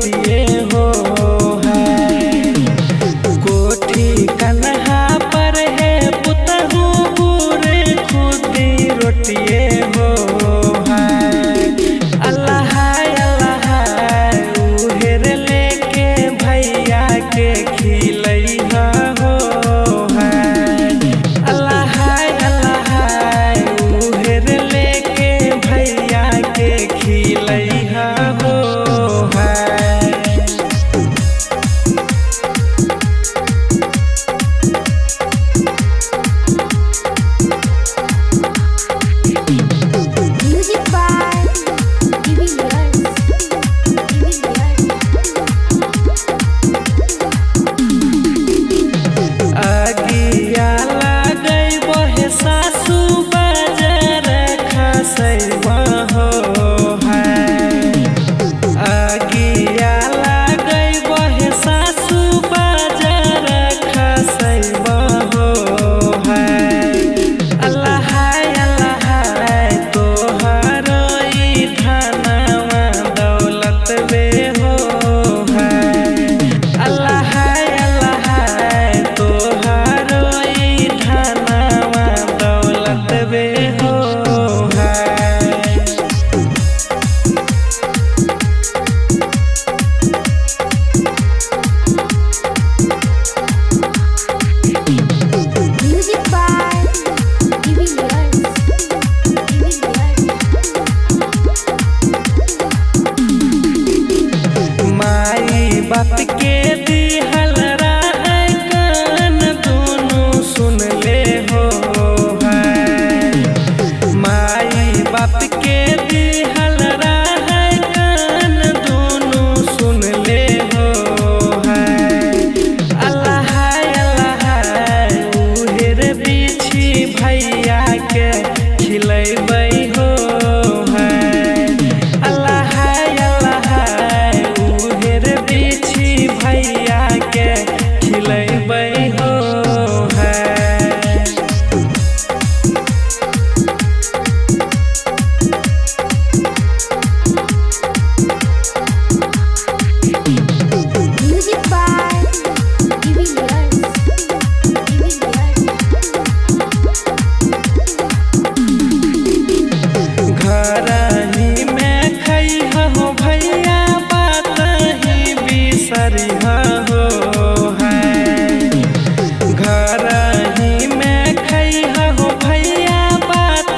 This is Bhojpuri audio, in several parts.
रोटिए हो है। कोठी कन्हा पर है पुतहु बुरे खुदी रोटिए हो है। अल्लाह अल्लाह उहेर लेके भैया के खिलैहा हो है। अल्लाह अल्लाह उहेर लेके भैया के खिलैहा हो है। Music by Giving Yards. आगिया लागै बहे सासू बाजार खसैबा हो है। आगिया लागै बहे सासू बाजार खसैबा हो है। अल्लाह अल्लाह तोहर ई धनवा दौलत बे हो है। अल्लाह अल्लाह तोहर ई धनवा दौलत बे हो है। Music by Giving Yards. माई बाप के दिहल राय कान दोनों सुन ले हो है। माई बाप के दिहल राय कान दोनों सुन ले हो है। अल्लाह अल्लाह उहेर बिछी भैया के खिलैबै हो है। अल्लाह अल्लाह उहेर बिछी भैया के खिलैबै हो है। Music by Giving Yards. घरही में खैहा हो भैया बात ही बिसरिहा हो है। घरही में खैहा हो भैया बात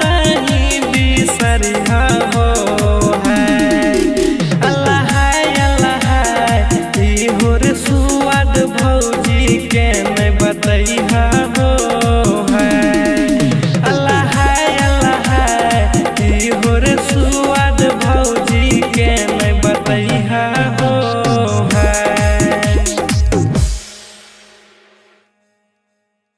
ही बिसरिहा